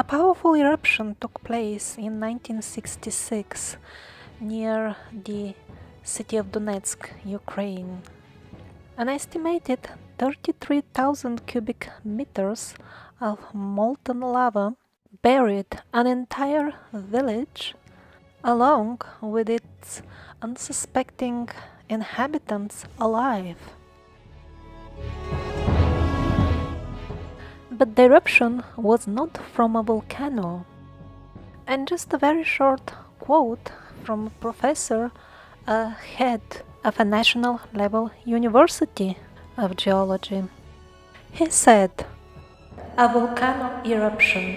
A powerful eruption took place in 1966 near the city of Donetsk, Ukraine. An estimated 33,000 cubic meters of molten lava buried an entire village along with its unsuspecting inhabitants alive. But the eruption was not from a volcano. And just a very short quote from a professor, head of a national level university of geology. He said, "A volcano eruption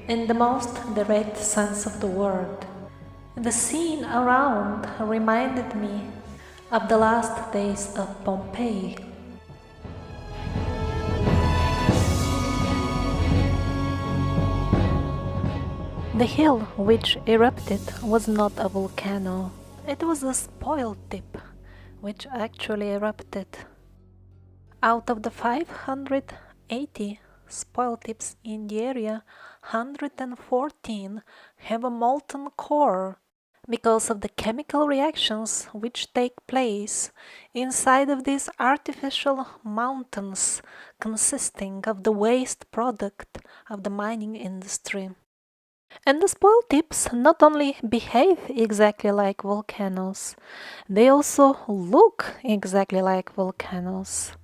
in the most direct sense of the word. The scene around reminded me of the last days of Pompeii." The hill which erupted was not a volcano. It was a spoil tip which actually erupted. Out of the 580 spoil tips in the area, 114 have a molten core because of the chemical reactions which take place inside of these artificial mountains consisting of the waste product of the mining industry. And the spoil tips not only behave exactly like volcanoes, they also look exactly like volcanoes.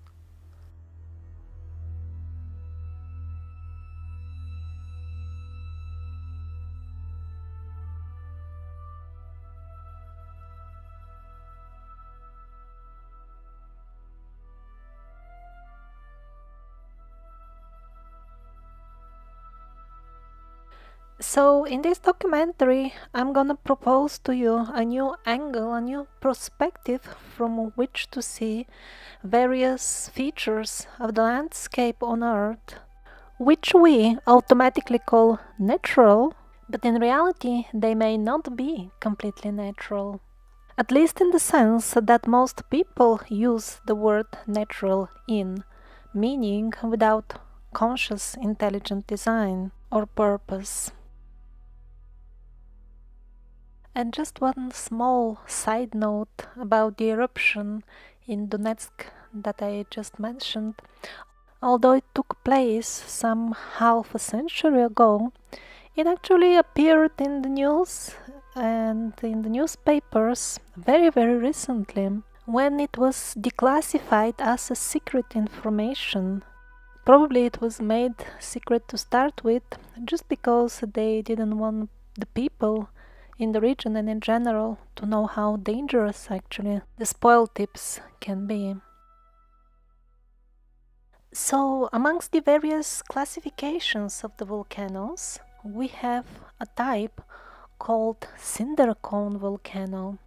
So in this documentary, I'm gonna propose to you a new angle, a new perspective from which to see various features of the landscape on Earth, which we automatically call natural, but in reality they may not be completely natural. At least in the sense that most people use the word natural in, meaning without conscious intelligent design or purpose. And just one small side note about the eruption in Donetsk that I just mentioned. Although it took place some half a century ago, it actually appeared in the news and in the newspapers very, very recently, when it was declassified as a secret information. Probably it was made secret to start with, just because they didn't want the people in the region and in general to know how dangerous actually the spoil tips can be. So amongst the various classifications of the volcanoes, we have a type called cinder cone volcano.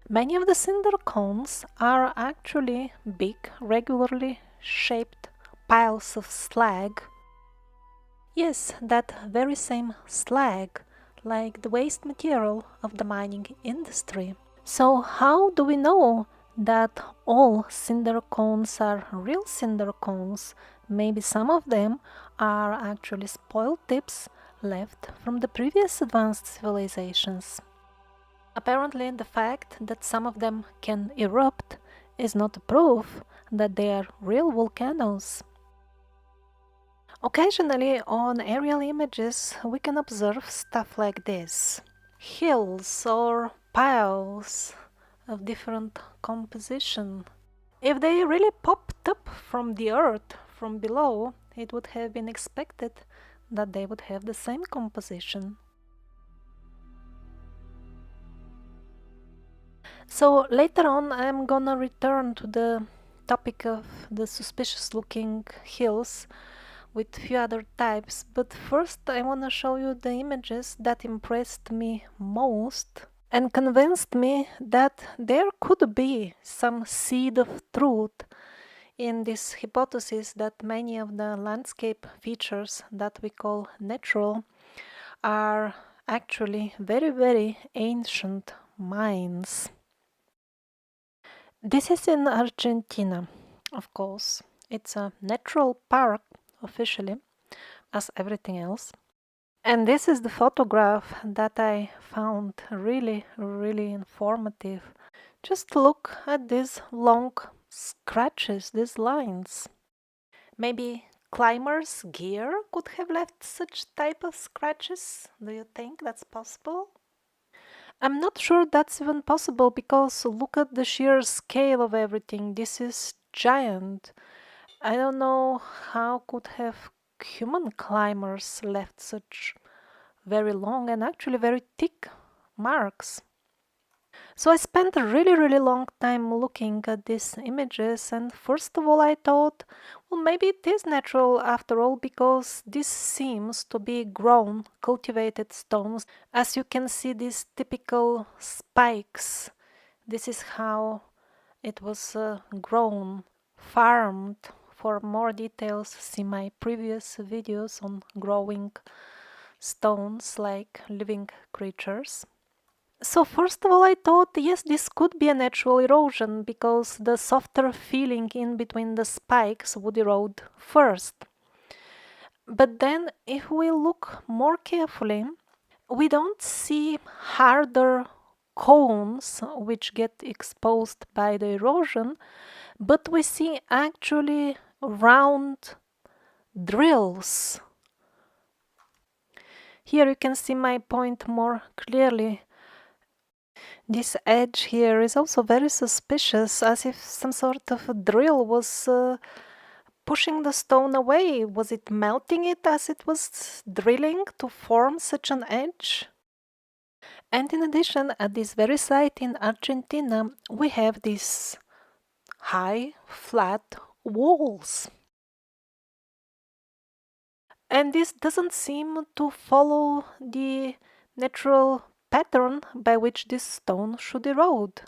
Many of the cinder cones are actually big, regularly shaped piles of slag. Yes, that very same slag, like the waste material of the mining industry. So how do we know that all cinder cones are real cinder cones? Maybe some of them are actually spoil tips left from the previous advanced civilizations. Apparently, the fact that some of them can erupt is not a proof that they are real volcanoes. Occasionally, on aerial images, we can observe stuff like this. Hills or piles of different composition. If they really popped up from the earth, from below, it would have been expected that they would have the same composition. So later on I'm gonna return to the topic of the suspicious looking hills with few other types, but first I wanna show you the images that impressed me most and convinced me that there could be some seed of truth in this hypothesis that many of the landscape features that we call natural are actually very, very ancient mines. This is in Argentina, of course. It's a natural park, officially, as everything else. And this is the photograph that I found really, really informative. Just look at these long scratches, these lines. Maybe climbers' gear could have left such type of scratches. Do you think that's possible? I'm not sure that's even possible because look at the sheer scale of everything. This is giant. I don't know how could have human climbers left such very long and actually very thick marks. So I spent a really, really long time looking at these images, and first of all, I thought, well, maybe it is natural after all, because this seems to be grown, cultivated stones. As you can see, these typical spikes, this is how it was grown, farmed. For more details, see my previous videos on growing stones like living creatures. So first of all, I thought, yes, this could be a natural erosion because the softer feeling in between the spikes would erode first. But then if we look more carefully, we don't see harder cones which get exposed by the erosion, but we see actually round drills. Here you can see my point more clearly. This edge here is also very suspicious, as if some sort of a drill was pushing the stone away. Was it melting it as it was drilling to form such an edge? And in addition, at this very site in Argentina, we have these high, flat walls. And this doesn't seem to follow the natural pattern by which this stone should erode.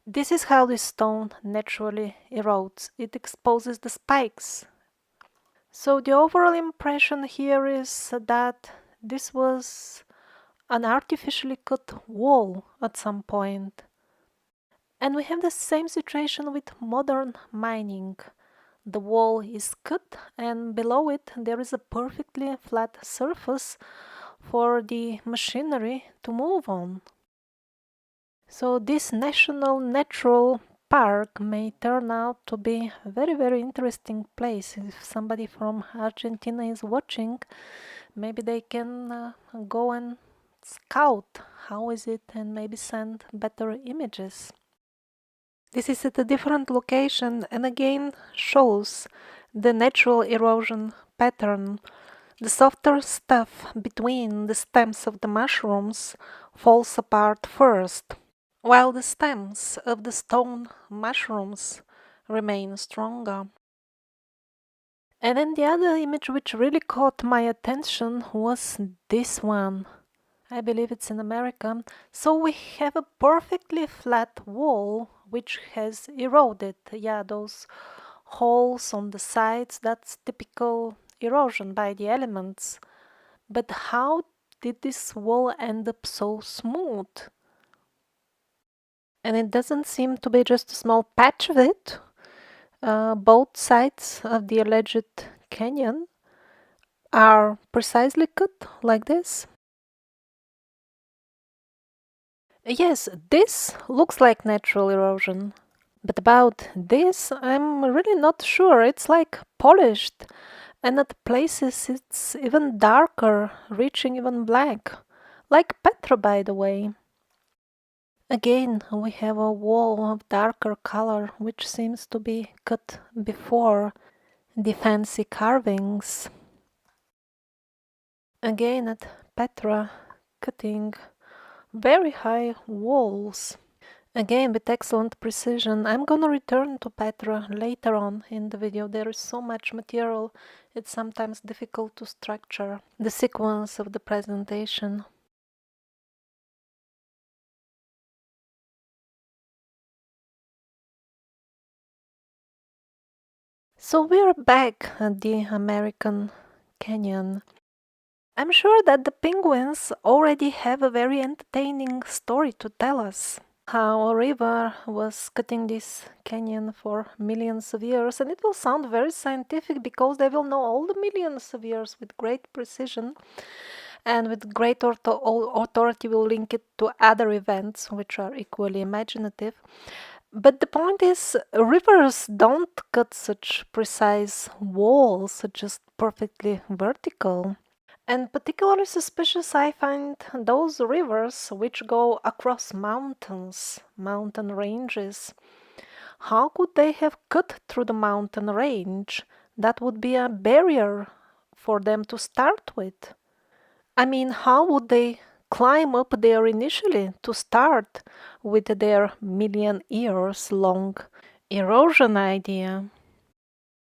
This is how the stone naturally erodes. It exposes the spikes. So the overall impression here is that this was an artificially cut wall at some point. And we have the same situation with modern mining. The wall is cut and below it there is a perfectly flat surface for the machinery to move on. So this national natural park may turn out to be a very, very interesting place. If somebody from Argentina is watching, maybe they can go and scout how is it and maybe send better images. This is at a different location and again shows the natural erosion pattern. The softer stuff between the stems of the mushrooms falls apart first, while the stems of the stone mushrooms remain stronger. And then the other image which really caught my attention was this one. I believe it's in America. So we have a perfectly flat wall which has eroded. Yeah, those holes on the sides, that's typical erosion by the elements. But how did this wall end up so smooth? And it doesn't seem to be just a small patch of it. Both sides of the alleged canyon are precisely cut like this. Yes, this looks like natural erosion. But about this, I'm really not sure. It's like polished, and at places it's even darker, reaching even black. Like Petra, by the way. Again, we have a wall of darker color, which seems to be cut before the fancy carvings. Again at Petra, cutting very high walls. Again with excellent precision. I'm gonna return to Petra later on in the video. There is so much material, it's sometimes difficult to structure the sequence of the presentation. So we're back at the American Canyon. I'm sure that the penguins already have a very entertaining story to tell us. how a river was cutting this canyon for millions of years, and it will sound very scientific because they will know all the millions of years with great precision, and with great authority will link it to other events which are equally imaginative. But the point is, rivers don't cut such precise walls, just perfectly vertical. And particularly suspicious I find those rivers which go across mountains, mountain ranges. How could they have cut through the mountain range? That would be a barrier for them to start with. I mean, how would they climb up there initially to start with their million years long erosion idea?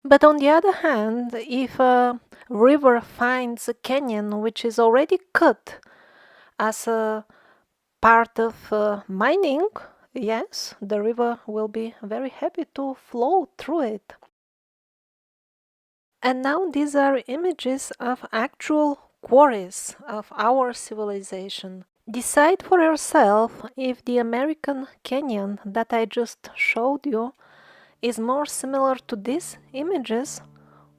But on the other hand, if a river finds a canyon which is already cut as a part of mining, yes, the river will be very happy to flow through it. And now these are images of actual quarries of our civilization. Decide for yourself if the American Canyon that I just showed you is more similar to these images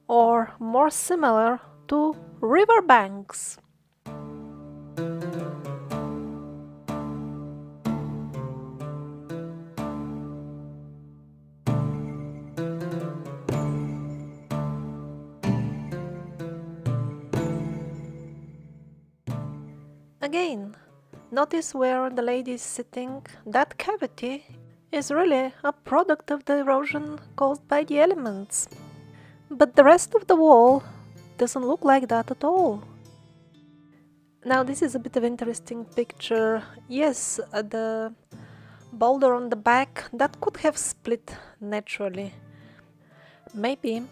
or more similar to riverbanks. Again, notice where the lady is sitting. That cavity is really a product of the erosion caused by the elements. But the rest of the wall doesn't look like that at all. Now this is a bit of interesting picture. Yes, the boulder on the back, that could have split naturally. Maybe.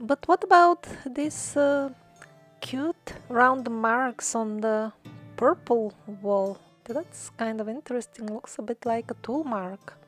But what about these cute round marks on the purple wall? That's kind of interesting. Looks a bit like a tool mark.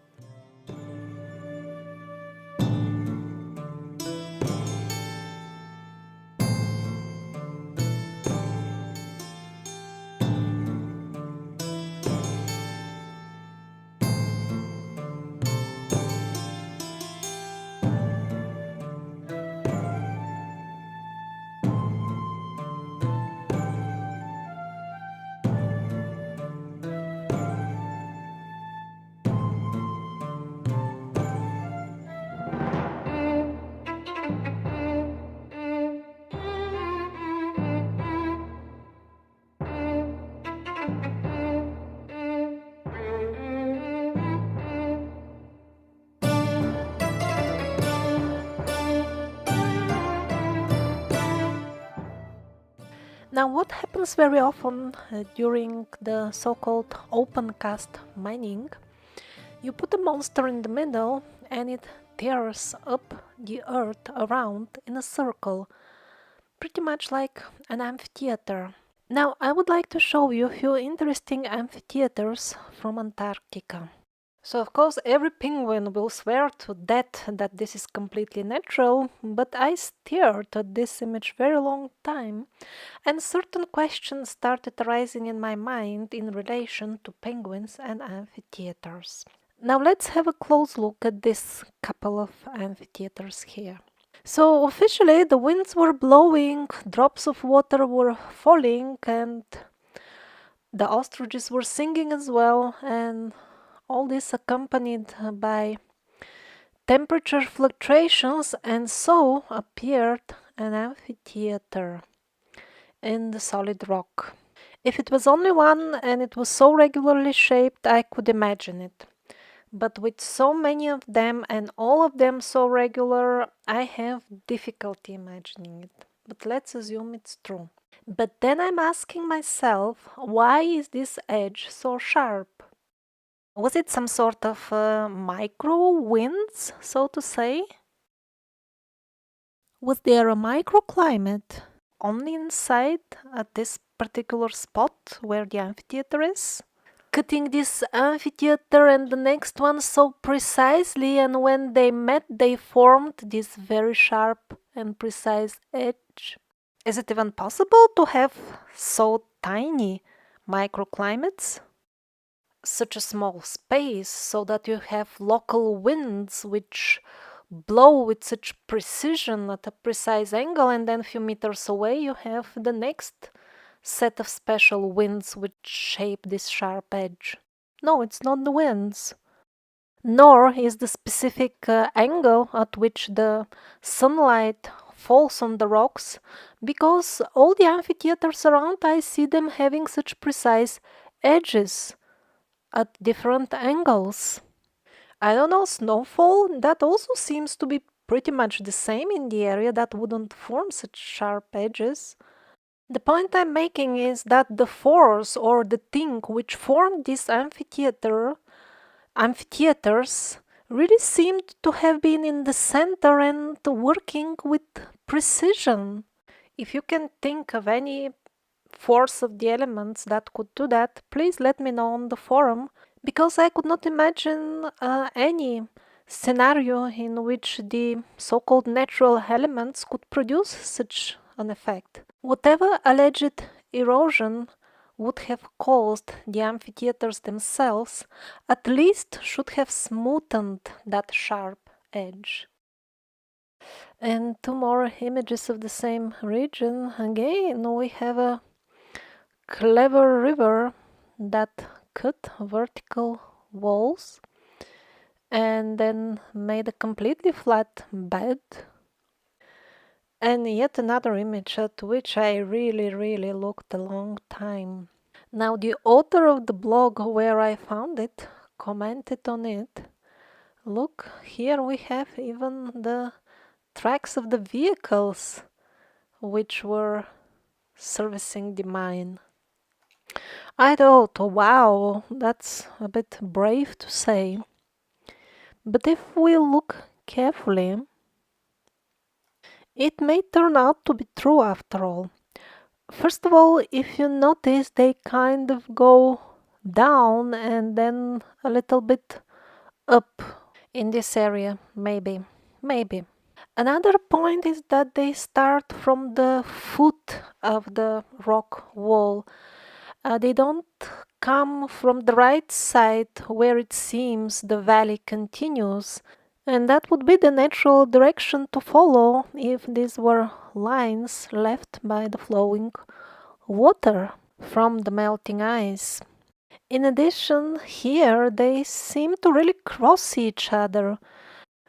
Now, what happens very often during the so-called open cast mining, you put a monster in the middle and it tears up the earth around in a circle, pretty much like an amphitheater. Now, I would like to show you a few interesting amphitheaters from Antarctica. So, of course, every penguin will swear to that this is completely natural, but I stared at this image very long time, and certain questions started arising in my mind in relation to penguins and amphitheaters. Now let's have a close look at this couple of amphitheaters here. So officially the winds were blowing, drops of water were falling, and the ostriches were singing as well, and all this accompanied by temperature fluctuations, and so appeared an amphitheater in the solid rock. If it was only one and it was so regularly shaped, I could imagine it. But with so many of them and all of them so regular, I have difficulty imagining it. But let's assume it's true. But then I'm asking myself, why is this edge so sharp? Was it some sort of micro winds, so to say? Was there a microclimate only inside at this particular spot where the amphitheater is? Cutting this amphitheater and the next one so precisely, and when they met they formed this very sharp and precise edge. Is it even possible to have so tiny microclimates? such a small space so that you have local winds which blow with such precision at a precise angle, and then a few meters away you have the next set of special winds which shape this sharp edge. No, it's not the winds, nor is the specific angle at which the sunlight falls on the rocks, because all the amphitheaters around, I see them having such precise edges at different angles. I don't know, snowfall, that also seems to be pretty much the same in the area, that wouldn't form such sharp edges. The point I'm making is that the force or the thing which formed this amphitheaters really seemed to have been in the center and working with precision. If you can think of any force of the elements that could do that, please let me know on the forum, because I could not imagine any scenario in which the so-called natural elements could produce such an effect. Whatever alleged erosion would have caused the amphitheaters themselves, at least should have smoothened that sharp edge. And two more images of the same region. Again, we have a clever river that cut vertical walls and then made a completely flat bed. And yet another image at which I really looked a long time. Now the author of the blog where I found it commented on it. Look, here we have even the tracks of the vehicles which were servicing the mine. I thought, wow, that's a bit brave to say. But if we look carefully, it may turn out to be true after all. First of all, if you notice, they kind of go down and then a little bit up in this area, maybe. Another point is that they start from the foot of the rock wall. They don't come from the right side where it seems the valley continues, and that would be the natural direction to follow if these were lines left by the flowing water from the melting ice. In addition, here they seem to really cross each other,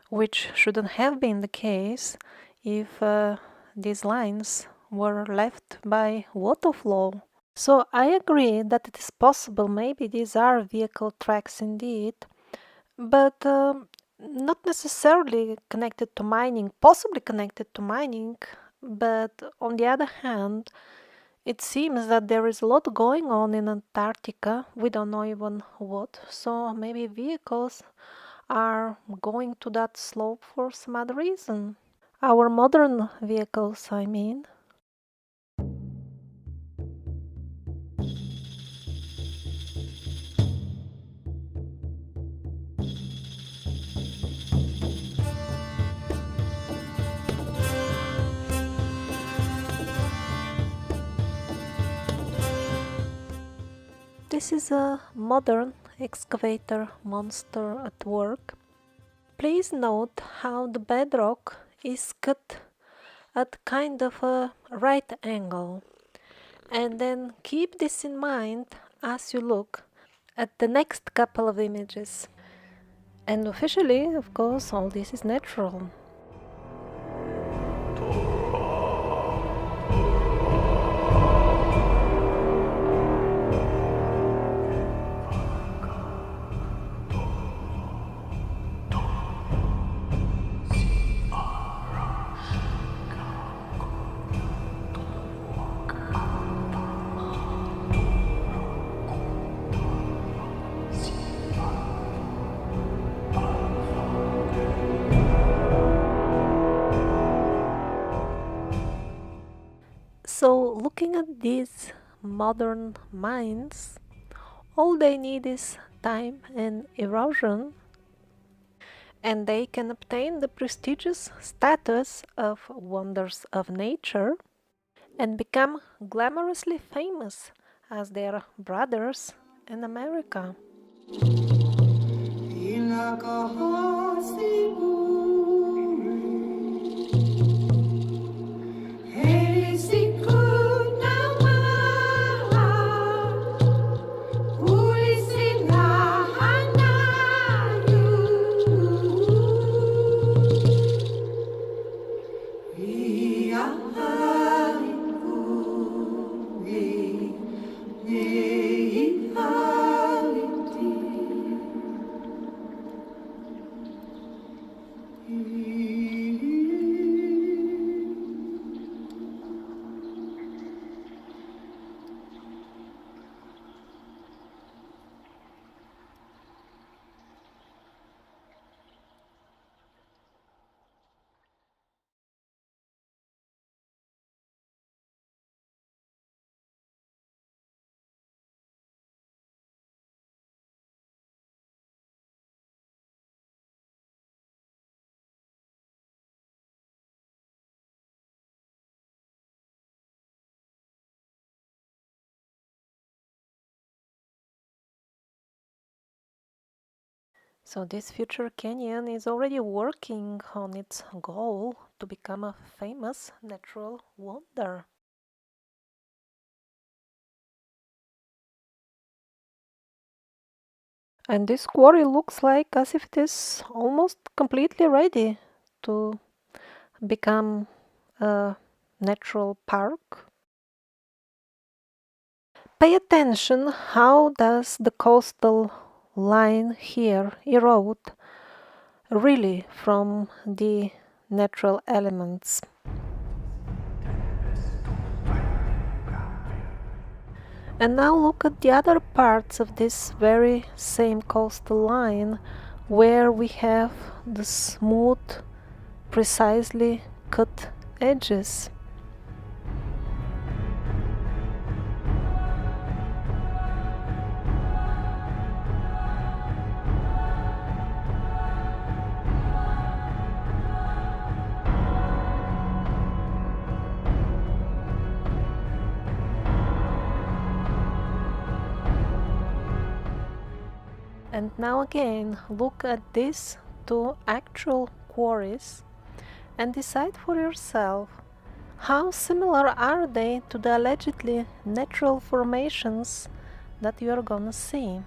which shouldn't have been the case if these lines were left by water flow. So I agree that it is possible, maybe these are vehicle tracks indeed, but not necessarily connected to mining, possibly connected to mining, but on the other hand, it seems that there is a lot going on in Antarctica, we don't know even what, so maybe vehicles are going to that slope for some other reason. Our modern vehicles, I mean. This is a modern excavator monster at work. Please note how the bedrock is cut at kind of a right angle, and then keep this in mind as you look at the next couple of images. And officially, of course, all this is natural. So, looking at these modern mines, all they need is time and erosion, and they can obtain the prestigious status of wonders of nature and become glamorously famous as their brothers in America. So this future canyon is already working on its goal to become a famous natural wonder. And this quarry looks like as if it is almost completely ready to become a natural park. Pay attention, how does the coastal line here erode really from the natural elements. And now look at the other parts of this very same coastal line, where we have the smooth, precisely cut edges. And now again, look at these two actual quarries and decide for yourself, how similar are they to the allegedly natural formations that you are gonna see.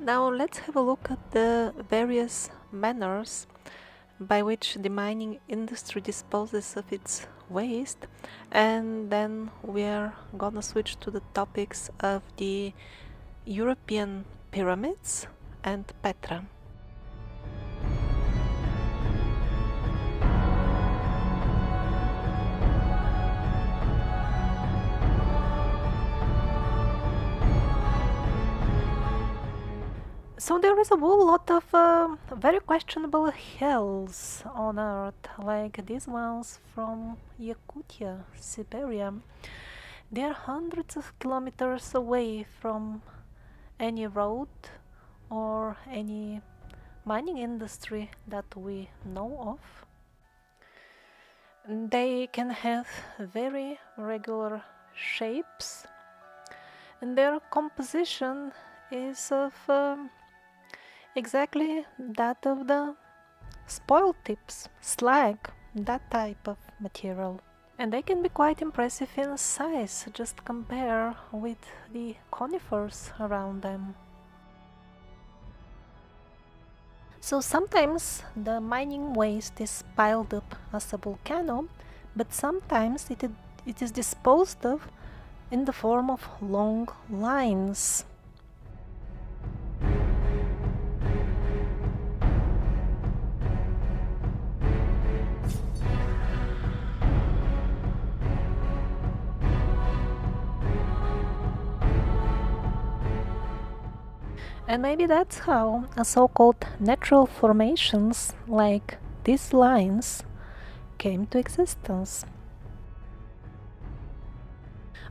Now let's have a look at the various manners by which the mining industry disposes of its waste, and then we are gonna switch to the topics of the European pyramids and Petra. So there is a whole lot of very questionable hills on Earth, like these ones from Yakutia, Siberia. They are hundreds of kilometers away from any road or any mining industry that we know of. They can have very regular shapes, and their composition is of exactly that of the spoil tips, slag, that type of material. And they can be quite impressive in size, just compare with the conifers around them. So sometimes the mining waste is piled up as a volcano, but sometimes it is disposed of in the form of long lines. And maybe that's how so-called natural formations like these lines came to existence.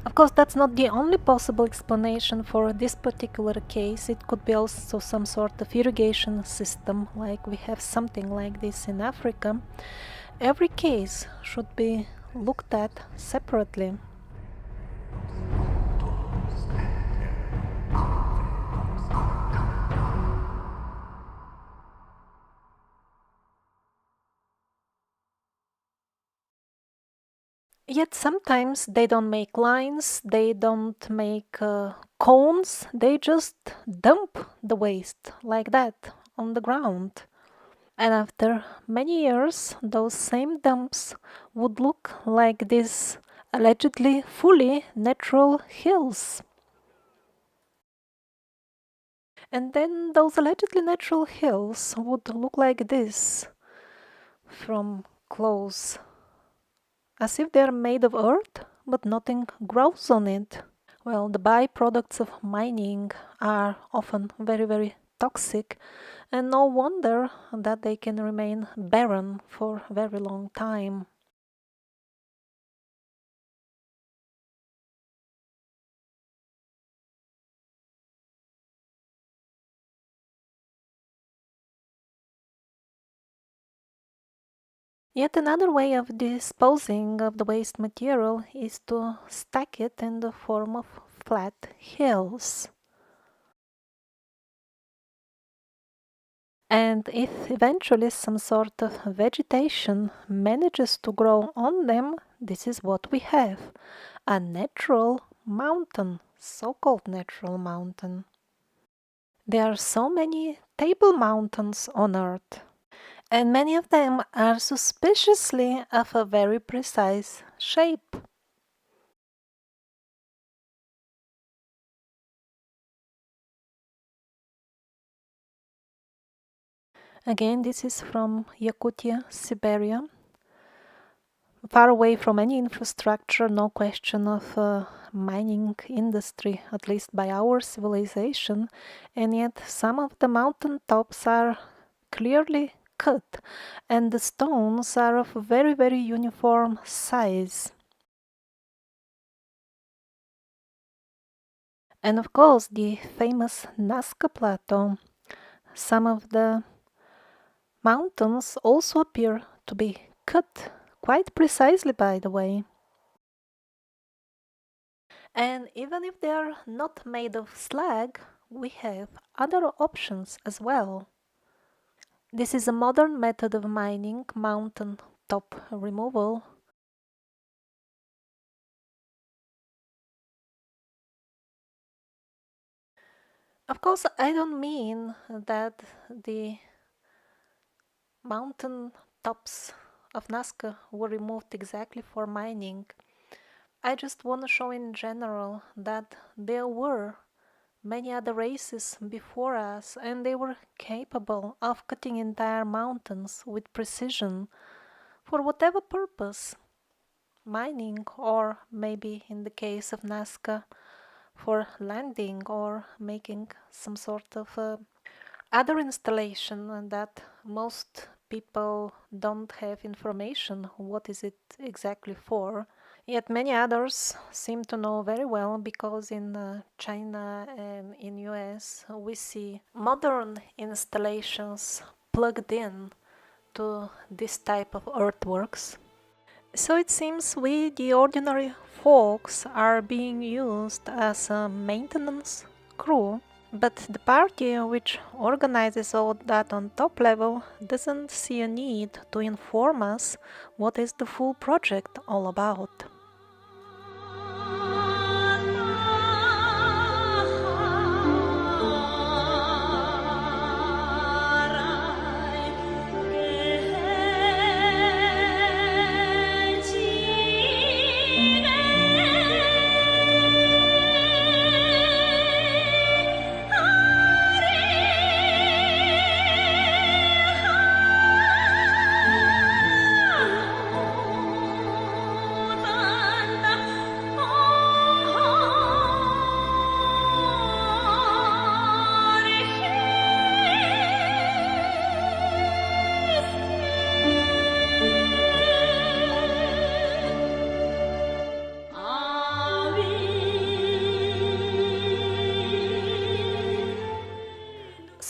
Of course, that's not the only possible explanation for this particular case. It could be also some sort of irrigation system, like we have something like this in Africa. Every case should be looked at separately. Yet sometimes they don't make lines, they don't make cones, they just dump the waste like that on the ground. And after many years, those same dumps would look like these allegedly fully natural hills. And then those allegedly natural hills would look like this from close, as if they're made of earth, but nothing grows on it. Well, the byproducts of mining are often very, very toxic, and no wonder that they can remain barren for a very long time. Yet another way of disposing of the waste material is to stack it in the form of flat hills. And if eventually some sort of vegetation manages to grow on them, this is what we have: a natural mountain, so-called natural mountain. There are so many table mountains on Earth, and many of them are suspiciously of a very precise shape. Again, this is from Yakutia, Siberia. Far away from any infrastructure, no question of mining industry, at least by our civilization, and yet some of the mountain tops are clearly cut, and the stones are of very, very uniform size. And of course, the famous Nazca Plateau. Some of the mountains also appear to be cut quite precisely, by the way. And even if they are not made of slag, we have other options as well. This is a modern method of mining, mountain top removal. Of course, I don't mean that the mountain tops of Nazca were removed exactly for mining. I just want to show in general that there were many other races before us, and they were capable of cutting entire mountains with precision for whatever purpose, mining, or maybe in the case of Nazca, for landing or making some sort of other installation that most people don't have information what is it exactly for. Yet many others seem to know very well, because in China and in US we see modern installations plugged in to this type of earthworks. So it seems we, the ordinary folks, are being used as a maintenance crew, but the party which organizes all that on top level doesn't see a need to inform us what is the full project all about.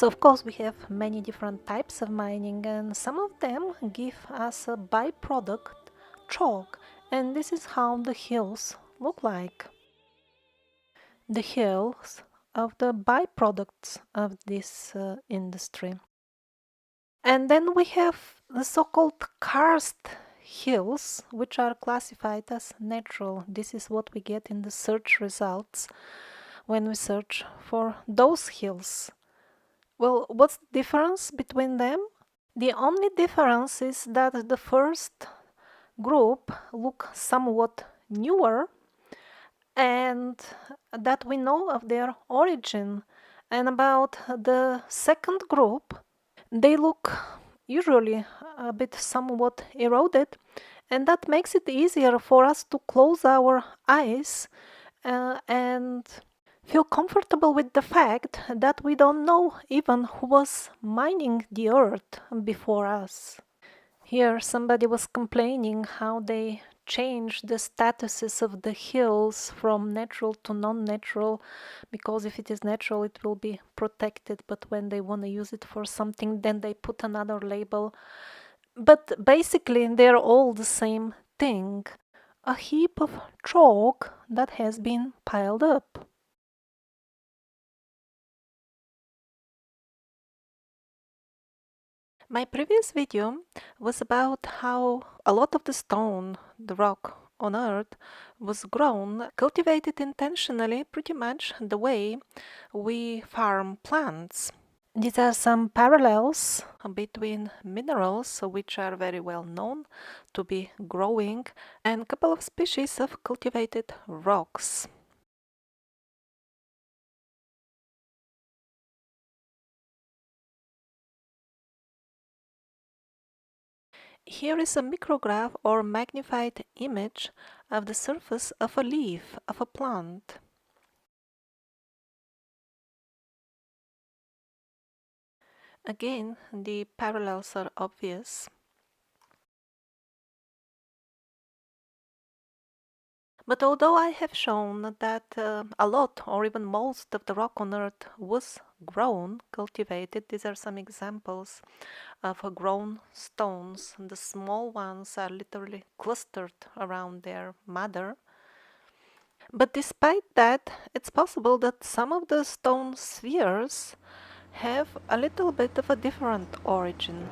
So of course we have many different types of mining, and some of them give us a byproduct chalk, and this is how the hills look like. The hills of the byproducts of this industry. And then we have the so-called karst hills, which are classified as natural. This is what we get in the search results when we search for those hills. Well, what's the difference between them? The only difference is that the first group look somewhat newer and that we know of their origin. And about the second group, they look usually a bit somewhat eroded, and that makes it easier for us to close our eyes and feel comfortable with the fact that we don't know even who was mining the earth before us. Here somebody was complaining how they changed the statuses of the hills from natural to non-natural, because if it is natural it will be protected, but when they want to use it for something then they put another label. But basically they're all the same thing, a heap of chalk that has been piled up. My previous video was about how a lot of the stone, the rock on Earth, was grown, cultivated intentionally, pretty much the way we farm plants. These are some parallels between minerals, which are very well known to be growing, and a couple of species of cultivated rocks. Here is a micrograph or magnified image of the surface of a leaf of a plant. Again, the parallels are obvious. But although I have shown that a lot or even most of the rock on Earth was grown, cultivated, these are some examples of grown stones. The small ones are literally clustered around their mother. But despite that, it's possible that some of the stone spheres have a little bit of a different origin.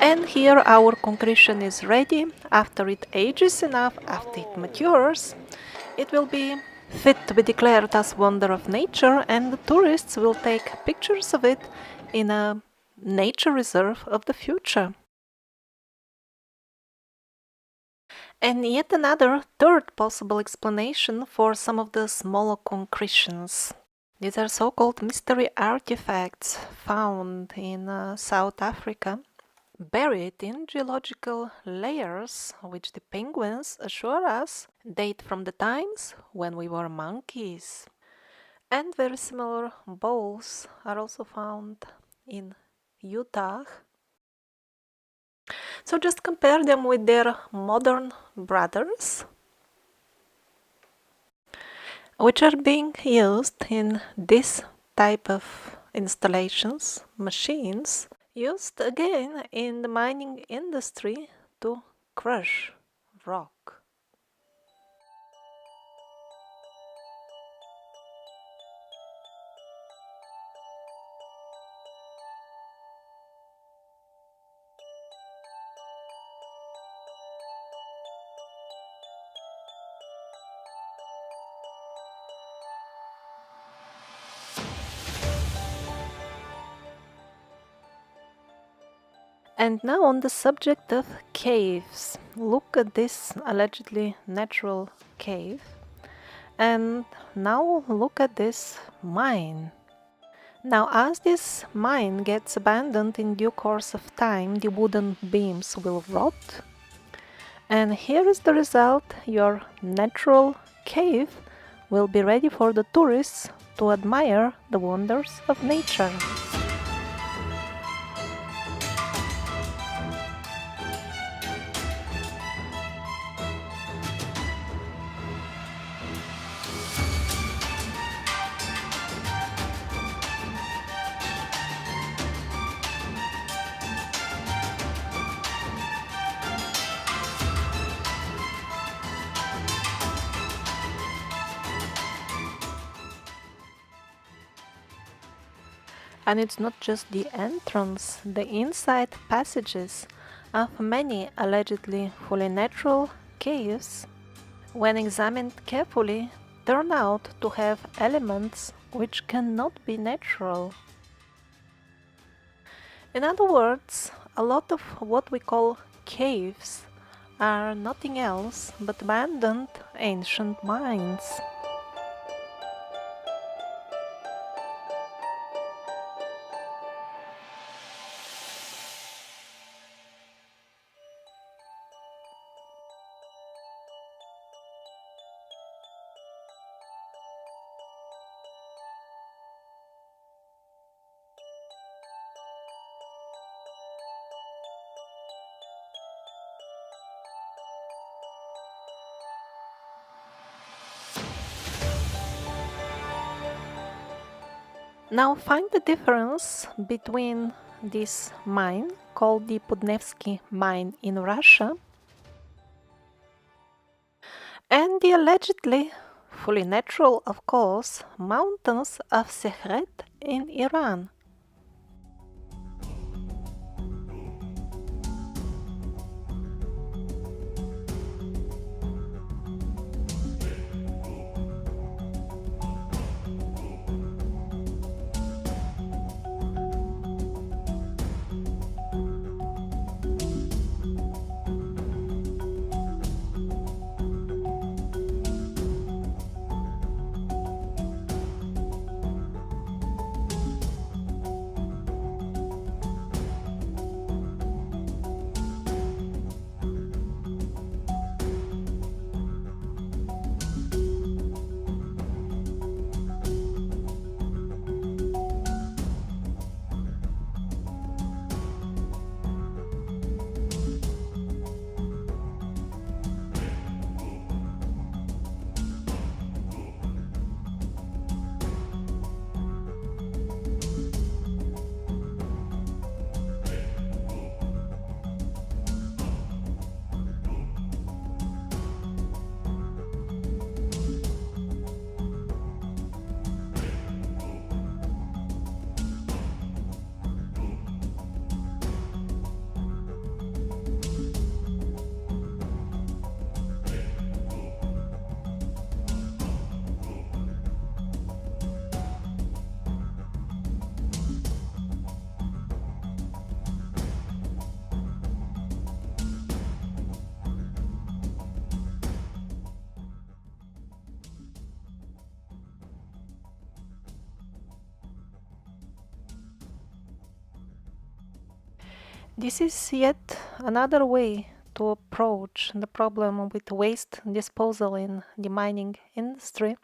And here our concretion is ready. After it ages enough, after it matures, it will be fit to be declared as wonder of nature, and the tourists will take pictures of it in a nature reserve of the future. And yet another third possible explanation for some of the smaller concretions. These are so-called mystery artifacts found in South Africa, buried in geological layers which the penguins assure us date from the times when we were monkeys. And very similar bowls are also found in Utah. So just compare them with their modern brothers, which are being used in this type of installations, machines, used again in the mining industry to crush rock. And now on the subject of caves, look at this allegedly natural cave, and now look at this mine. Now as this mine gets abandoned in due course of time, the wooden beams will rot, And here is the result: your natural cave will be ready for the tourists to admire the wonders of nature. And it's not just the entrance, the inside passages of many allegedly fully natural caves, when examined carefully, turn out to have elements which cannot be natural. In other words, a lot of what we call caves are nothing else but abandoned ancient mines. Now find the difference between this mine, called the Pudnevsky mine in Russia, and the allegedly fully natural, of course, mountains of Sekret in Iran. This is yet another way to approach the problem with waste disposal in the mining industry,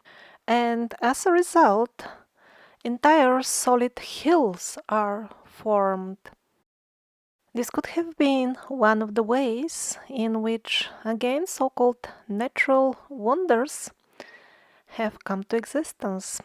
and as a result, entire solid hills are formed. This could have been one of the ways in which, again, so-called natural wonders have come to existence.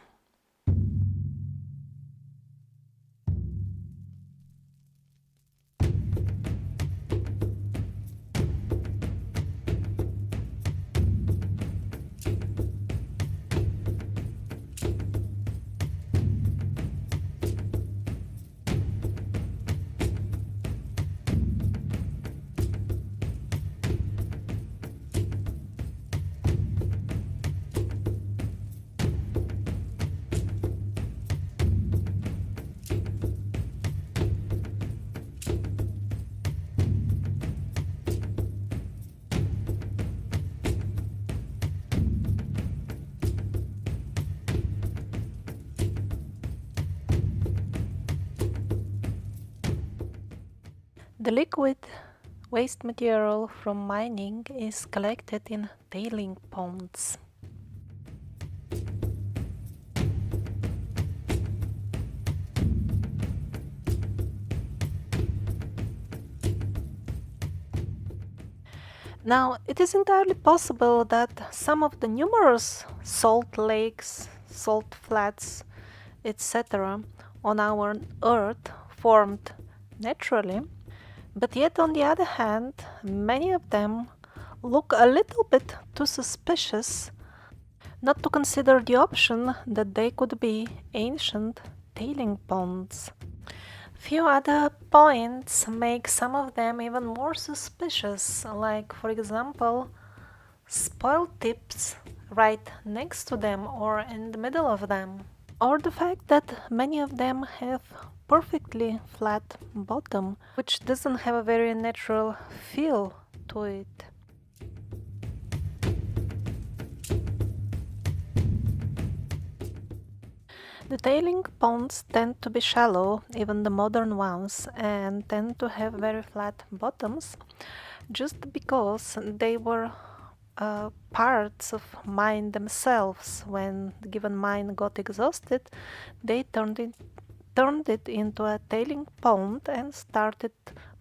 The liquid Waste material from mining is collected in tailing ponds. Now, it is entirely possible that some of the numerous salt lakes, salt flats, etc. on our Earth formed naturally, but yet on the other hand, many of them look a little bit too suspicious not to consider the option that they could be ancient tailing ponds. Few other points make some of them even more suspicious, like, for example, spoil tips right next to them or in the middle of them, or the fact that many of them have perfectly flat bottom, which doesn't have a very natural feel to it. The tailing ponds tend to be shallow, even the modern ones, and tend to have very flat bottoms, just because they were parts of mine themselves. When the given mine got exhausted, they turned it into a tailing pond and started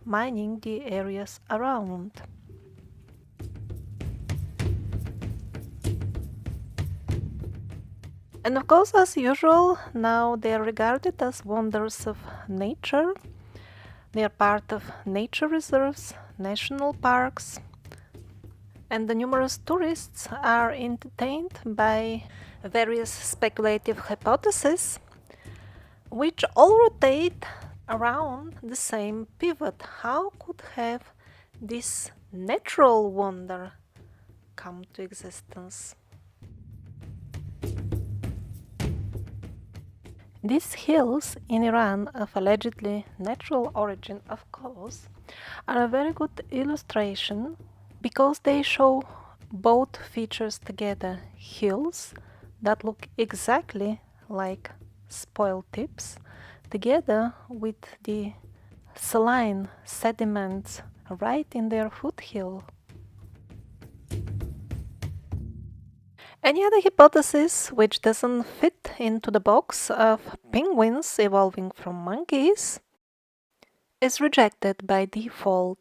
mining the areas around. And of course, as usual, now they are regarded as wonders of nature. They are part of nature reserves, national parks, and the numerous tourists are entertained by various speculative hypotheses, which all rotate around the same pivot. How could have this natural wonder come to existence? These hills in Iran, of allegedly natural origin, of course, are a very good illustration because they show both features together: hills that look exactly like spoil tips, together with the saline sediments right in their foothill. Any other hypothesis which doesn't fit into the box of penguins evolving from monkeys is rejected by default.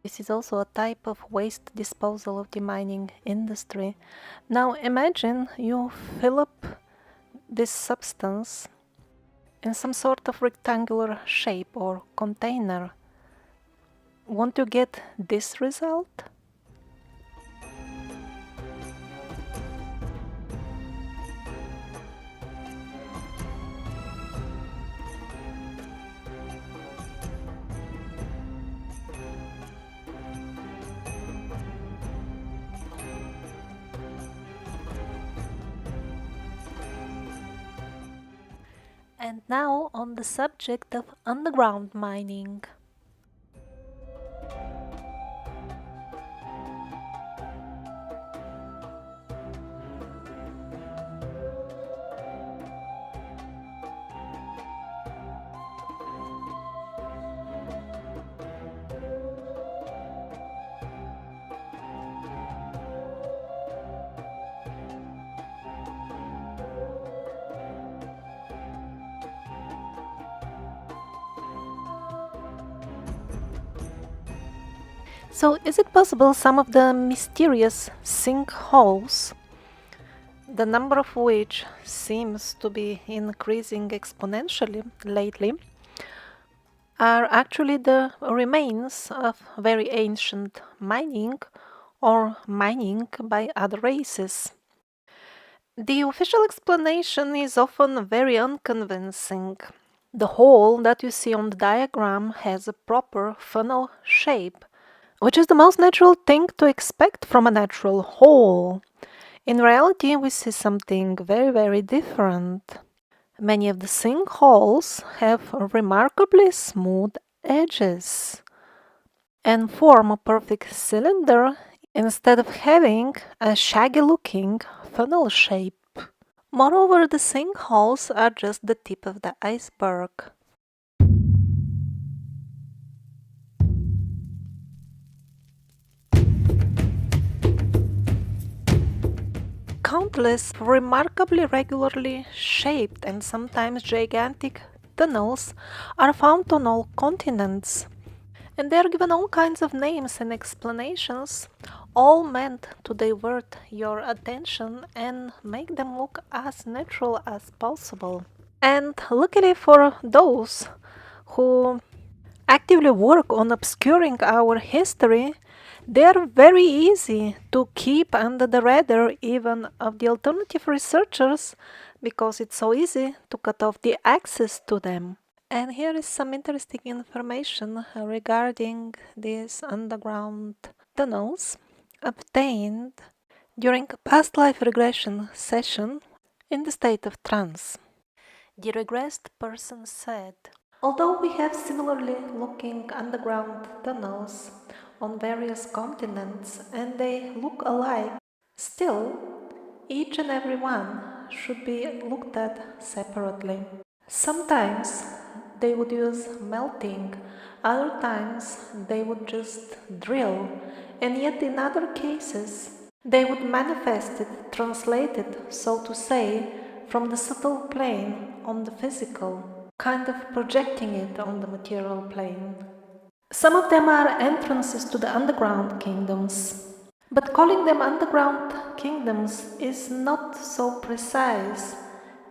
This is also a type of waste disposal of the mining industry. Now imagine you fill up this substance in some sort of rectangular shape or container. Won't you get this result? And now on the subject of underground mining. So is it possible some of the mysterious sinkholes, the number of which seems to be increasing exponentially lately, are actually the remains of very ancient mining or mining by other races? The official explanation is often very unconvincing. The hole that you see on the diagram has a proper funnel shape, which is the most natural thing to expect from a natural hole. In reality, we see something very, very different. Many of the sinkholes have remarkably smooth edges and form a perfect cylinder instead of having a shaggy-looking funnel shape. Moreover, the sinkholes are just the tip of the iceberg. Countless remarkably regularly shaped and sometimes gigantic tunnels are found on all continents, and they are given all kinds of names and explanations, all meant to divert your attention and make them look as natural as possible. And luckily for those who actively work on obscuring our history, they are very easy to keep under the radar even of the alternative researchers because it's so easy to cut off the access to them. And here is some interesting information regarding these underground tunnels obtained during a past life regression session in the state of trance. The regressed person said, although we have similarly looking underground tunnels on various continents and they look alike, still, each and every one should be looked at separately. Sometimes they would use melting, other times they would just drill, and yet in other cases they would manifest it, translate it, so to say, from the subtle plane on the physical, kind of projecting it on the material plane. Some of them are entrances to the underground kingdoms, but calling them underground kingdoms is not so precise.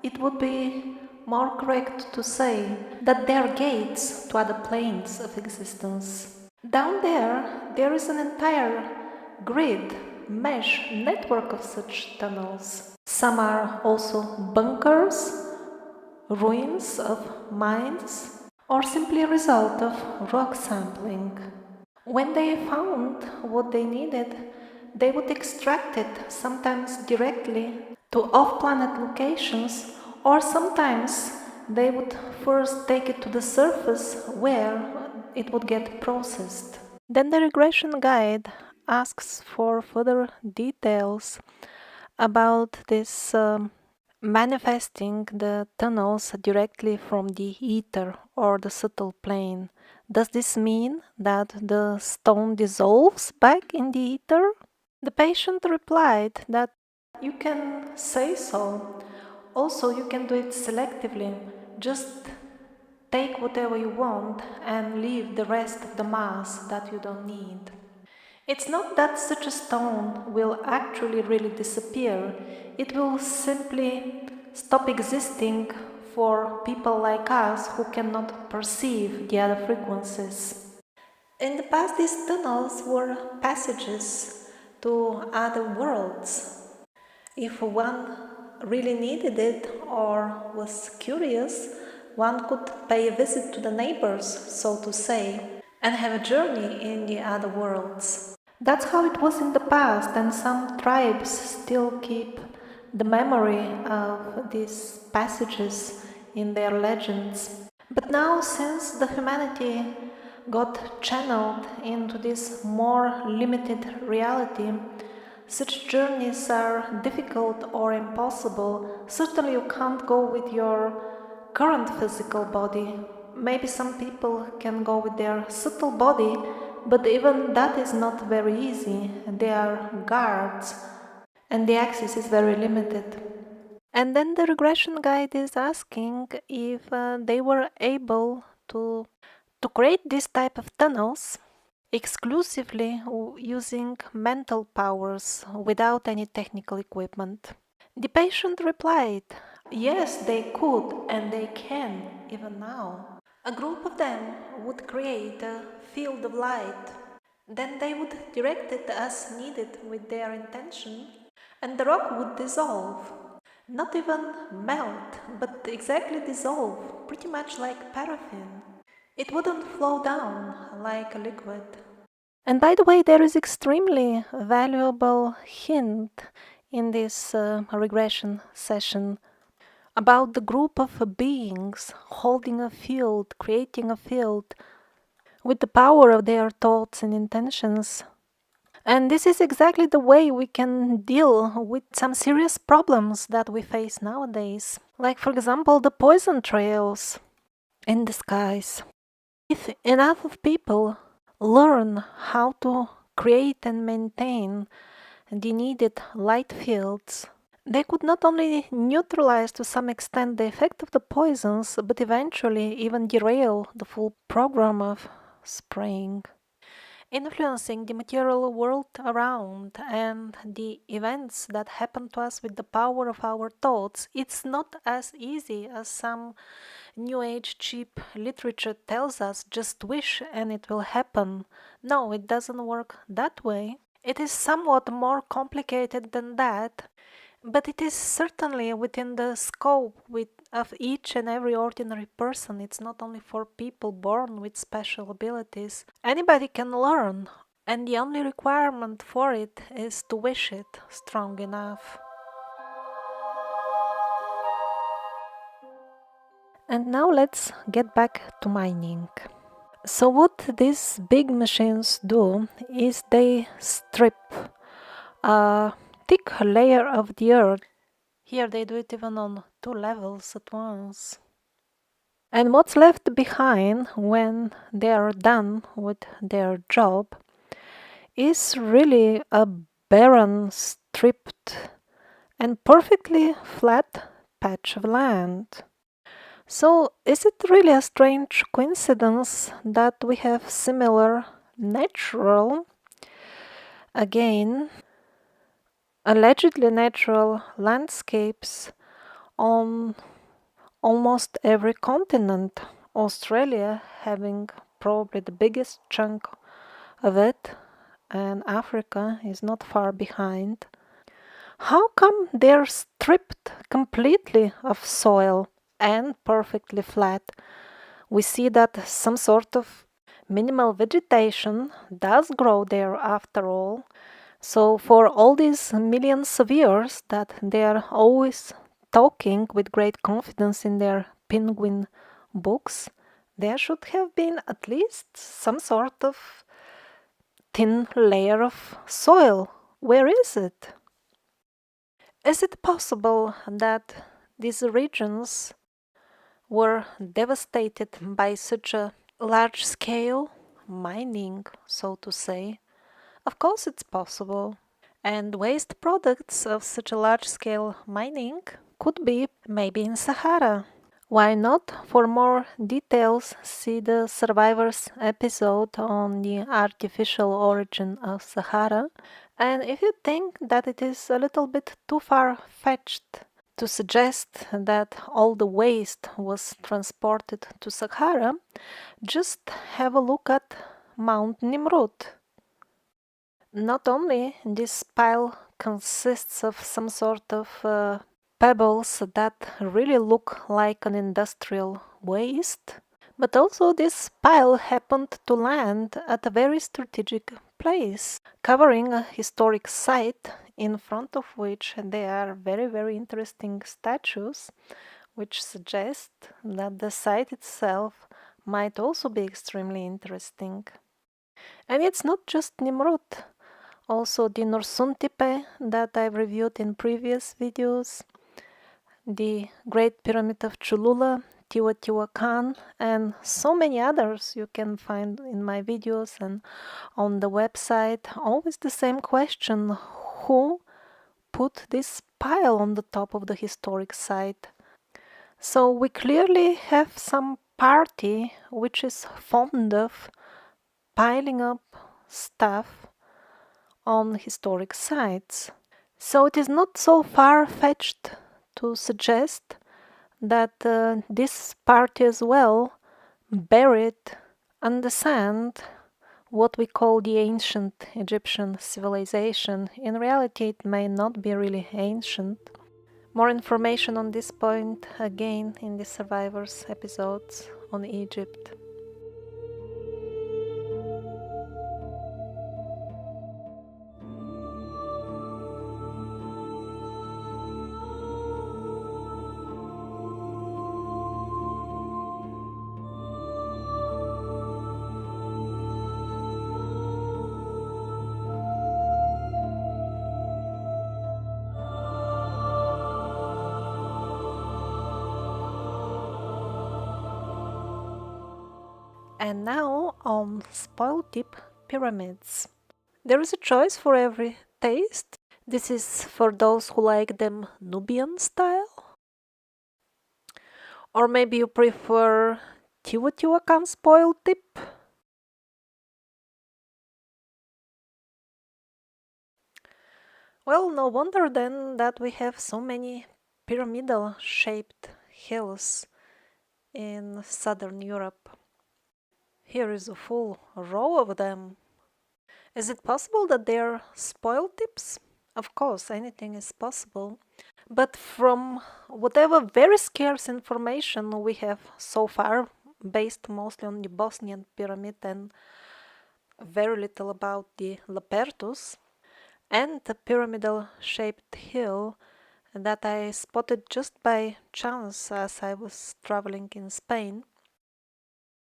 It would be more correct to say that they are gates to other planes of existence. Down there is an entire grid, mesh, network of such tunnels. Some are also bunkers, ruins of mines, or simply a result of rock sampling. When they found what they needed, they would extract it, sometimes directly to off-planet locations, or sometimes they would first take it to the surface where it would get processed. Then the regression guide asks for further details about this manifesting the tunnels directly from the ether or the subtle plane. Does this mean that the stone dissolves back in the ether? The patient replied that you can say so. Also, you can do it selectively. Just take whatever you want and leave the rest of the mass that you don't need. It's not that such a stone will actually really disappear. It will simply stop existing for people like us who cannot perceive the other frequencies. In the past, these tunnels were passages to other worlds. If one really needed it or was curious, one could pay a visit to the neighbors, so to say, and have a journey in the other worlds. That's how it was in the past, and some tribes still keep the memory of these passages in their legends. But now, since the humanity got channeled into this more limited reality, such journeys are difficult or impossible. Certainly, you can't go with your current physical body. Maybe some people can go with their subtle body, but even that is not very easy. They are guards, and the access is very limited. And then the regression guide is asking if they were able to create this type of tunnels exclusively using mental powers without any technical equipment. The patient replied, yes, they could and they can even now. A group of them would create a field of light. Then they would direct it as needed with their intention, and the rock would dissolve. Not even melt, but exactly dissolve, pretty much like paraffin. It wouldn't flow down like a liquid. And by the way, there is extremely valuable hint in this regression session. about the group of beings holding a field, creating a field with the power of their thoughts and intentions. And this is exactly the way we can deal with some serious problems that we face nowadays. Like, for example, the poison trails in the skies. If enough of people learn how to create and maintain the needed light fields, they could not only neutralize to some extent the effect of the poisons, but eventually even derail the full program of spraying, influencing the material world around and the events that happen to us with the power of our thoughts. It's not as easy as some New Age cheap literature tells us, just wish and it will happen. No, it doesn't work that way. It is somewhat more complicated than that, but it is certainly within the scope of each and every ordinary person. It's not only for people born with special abilities. Anybody can learn, and the only requirement for it is to wish it strong enough. And now let's get back to mining. So what these big machines do is they strip a thick layer of the earth. Here they do it even on 2 levels at once. And what's left behind when they are done with their job is really a barren, stripped, and perfectly flat patch of land. So, is it really a strange coincidence that we have similar natural, again, allegedly natural landscapes on almost every continent? Australia having probably the biggest chunk of it, and Africa is not far behind. How come they're stripped completely of soil and perfectly flat? We see that some sort of minimal vegetation does grow there after all. So for all these millions of years that they are always talking with great confidence in their penguin books, there should have been at least some sort of thin layer of soil. Where is it? Is it possible that these regions were devastated by such a large scale mining, so to say? Of course, it's possible. And waste products of such a large scale mining could be maybe in Sahara. Why not? For more details, see the Survivors episode on the artificial origin of Sahara. And if you think that it is a little bit too far-fetched to suggest that all the waste was transported to Sahara, just have a look at Mount Nimrud. Not only this pile consists of some sort of pebbles that really look like an industrial waste, but also this pile happened to land at a very strategic place, covering a historic site in front of which there are very, very interesting statues, which suggest that the site itself might also be extremely interesting. And it's not just Nimrud. Also the Norsuntipe that I've reviewed in previous videos, the Great Pyramid of Cholula, Teotihuacan, and so many others you can find in my videos and on the website. Always the same question: who put this pile on the top of the historic site? So we clearly have some party which is fond of piling up stuff on historic sites. So it is not so far-fetched to suggest that this party as well buried under sand what we call the ancient Egyptian civilization. In reality, it may not be really ancient. More information on this point again in the Survivors episodes on Egypt. And now on spoil tip pyramids. There is a choice for every taste. This is for those who like them Nubian style. Or maybe you prefer Teotihuacan spoil tip. Well, no wonder then that we have so many pyramidal shaped hills in southern Europe. Here is a full row of them. Is it possible that they're spoil tips? Of course, anything is possible. But from whatever very scarce information we have so far, based mostly on the Bosnian pyramid and very little about the Lapertus, and the pyramidal shaped hill that I spotted just by chance as I was traveling in Spain.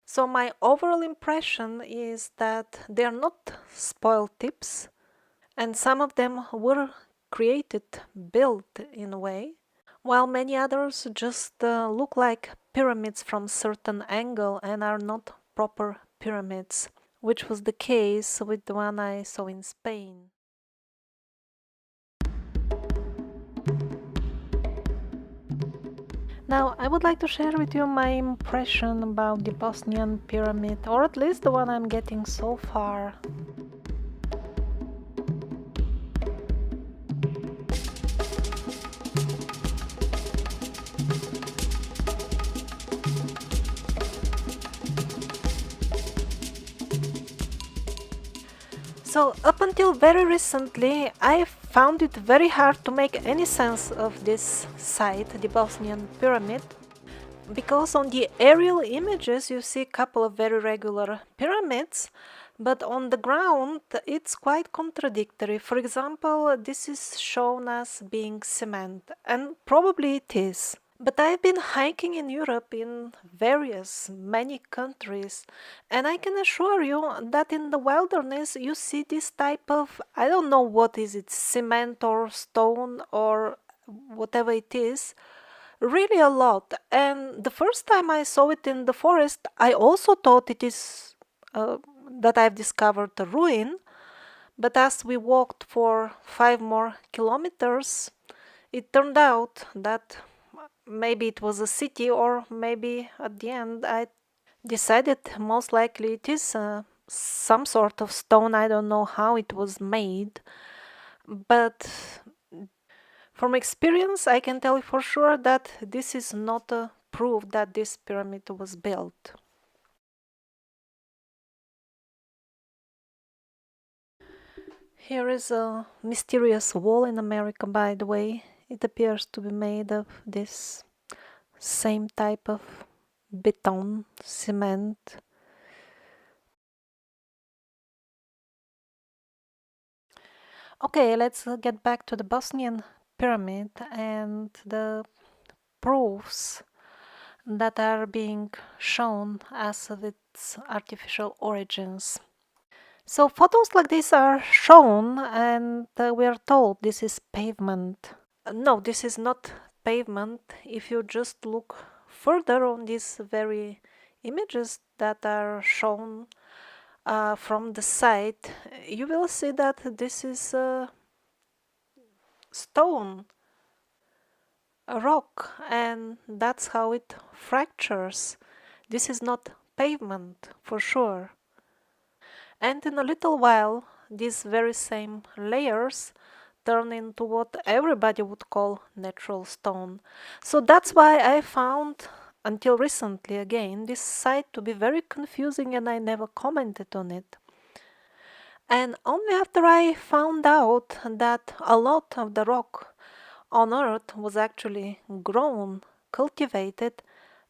So my overall impression is that they are not spoil tips, and some of them were created, built in a way, while many others just look like pyramids from certain angle and are not proper pyramids, which was the case with the one I saw in Spain. Now, I would like to share with you my impression about the Bosnian pyramid, or at least the one I'm getting so far. So, up until very recently, I found it very hard to make any sense of this site, the Bosnian pyramid, because on the aerial images you see a couple of very regular pyramids, but on the ground it's quite contradictory. For example, this is shown as being cement, and probably it is. But I've been hiking in Europe in many countries, and I can assure you that in the wilderness you see this type of, I don't know what is it, cement or stone or whatever it is, really a lot. And the first time I saw it in the forest, I also thought it is that I've discovered a ruin. But as we walked for 5 more kilometers, it turned out that maybe it was a city, or maybe at the end I decided most likely it is some sort of stone. I don't know how it was made, but from experience I can tell you for sure that this is not a proof that this pyramid was built. Here is a mysterious wall in America, by the way. It appears to be made of this same type of beton, cement. Okay, let's get back to the Bosnian pyramid and the proofs that are being shown as of its artificial origins. So photos like this are shown, and we are told this is pavement. No, this is not pavement. If you just look further on these very images that are shown from the site, you will see that this is a stone, a rock, and that's how it fractures. This is not pavement for sure. And in a little while, these very same layers turn into what everybody would call natural stone. So that's why I found, until recently again, this site to be very confusing, and I never commented on it. And only after I found out that a lot of the rock on Earth was actually grown, cultivated,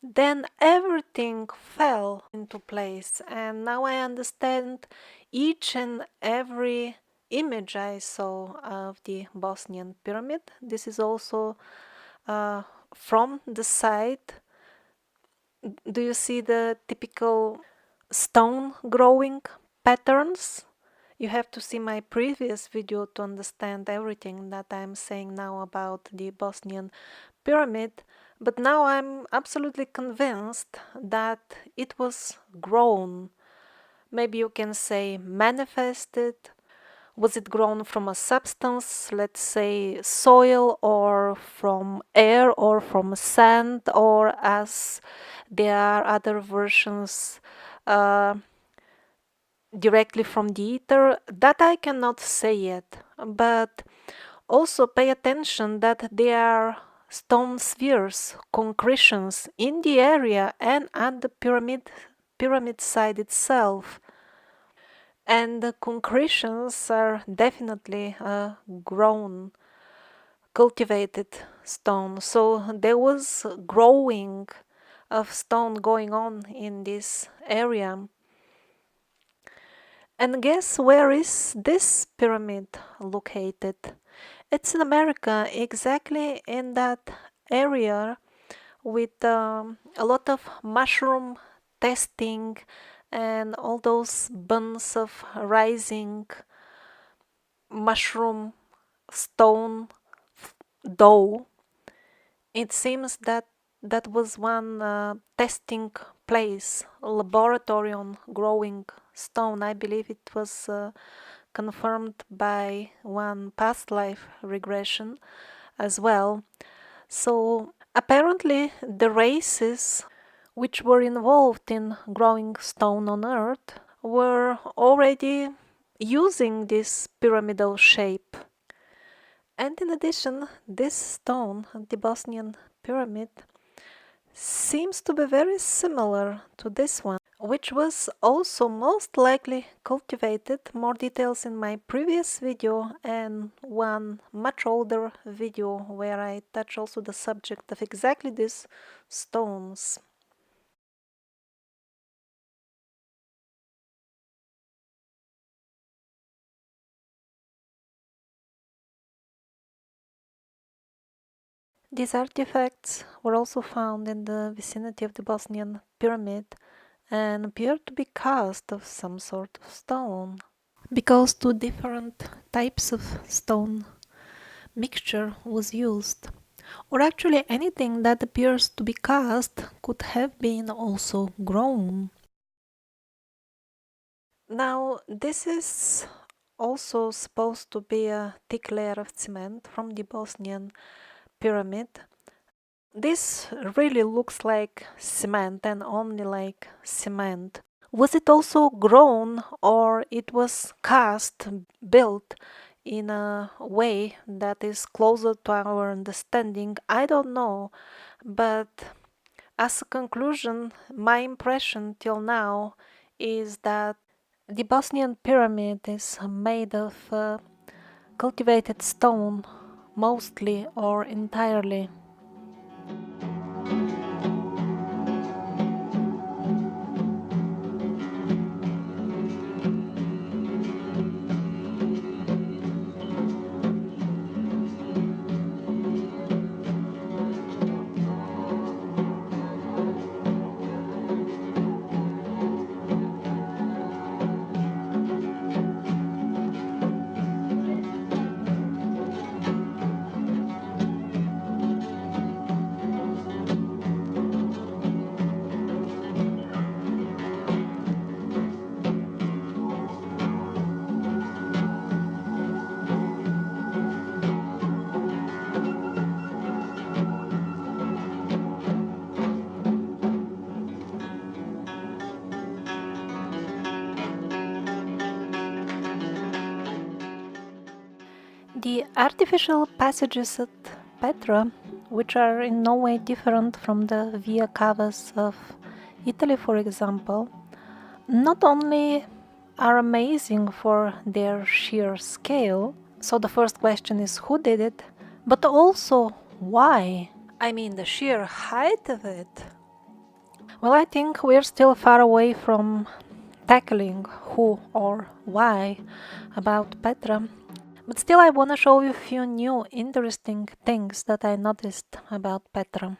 then everything fell into place. And now I understand each and every image I saw of the Bosnian pyramid. This is also from the site. Do you see the typical stone growing patterns? You have to see my previous video to understand everything that I'm saying now about the Bosnian pyramid. But now I'm absolutely convinced that it was grown. Maybe you can say manifested. Was it grown from a substance, let's say soil, or from air, or from sand, or as there are other versions, uh, directly from the ether? That I cannot say yet. But also pay attention that there are stone spheres, concretions in the area and at the pyramid side itself. And the concretions are definitely grown, cultivated stone. So there was growing of stone going on in this area. And guess where is this pyramid located? It's in America, exactly in that area with a lot of mushroom testing and all those buns of rising mushroom stone dough. It seems that that was one testing place, laboratory on growing stone. I believe it was confirmed by one past life regression as well. So apparently the races which were involved in growing stone on Earth were already using this pyramidal shape. And in addition, this stone, the Bosnian pyramid, seems to be very similar to this one, which was also most likely cultivated. More details in my previous video and one much older video where I touch also the subject of exactly these stones. These artifacts were also found in the vicinity of the Bosnian pyramid and appear to be cast of some sort of stone, because two different types of stone mixture was used. Or actually anything that appears to be cast could have been also grown. Now this is also supposed to be a thick layer of cement from the Bosnian pyramid. This really looks like cement and only like cement. Was it also grown or it was cast, built in a way that is closer to our understanding? I don't know, but as a conclusion, my impression till now is that the Bosnian pyramid is made of cultivated stone, mostly or entirely. The artificial passages at Petra, which are in no way different from the Via Cavas of Italy, for example, not only are amazing for their sheer scale, so the first question is who did it, but also why? I mean, the sheer height of it. Well, I think we're still far away from tackling who or why about Petra. But still, I want to show you a few new interesting things that I noticed about Petra.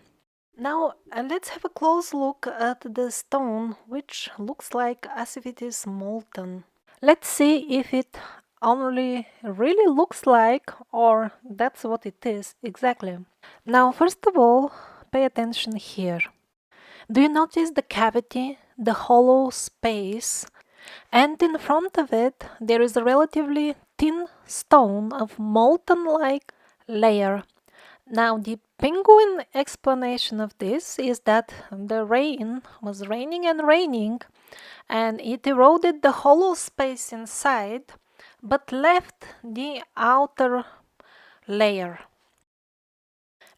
Now, let's have a close look at the stone, which looks like as if it is molten. Let's see if it only really looks like, or that's what it is exactly. Now, first of all, pay attention here. Do you notice the cavity, the hollow space, and in front of it there is a relatively thin stone of molten-like layer. Now the penguin explanation of this is that the rain was raining and raining, and it eroded the hollow space inside, but left the outer layer.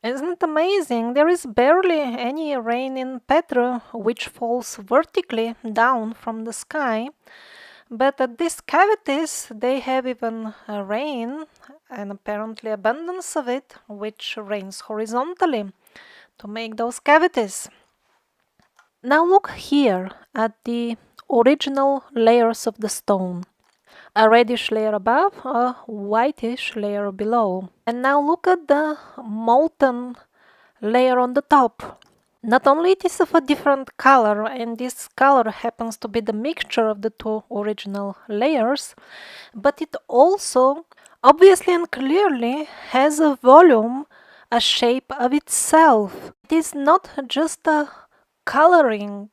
Isn't it amazing? There is barely any rain in Petra, which falls vertically down from the sky. But at these cavities, they have even rain, and apparently abundance of it, which rains horizontally to make those cavities. Now look here at the original layers of the stone. A reddish layer above, a whitish layer below. And now look at the molten layer on the top. Not only it is of a different color, and this color happens to be the mixture of the two original layers, but it also obviously and clearly has a volume, a shape of itself. It is not just a coloring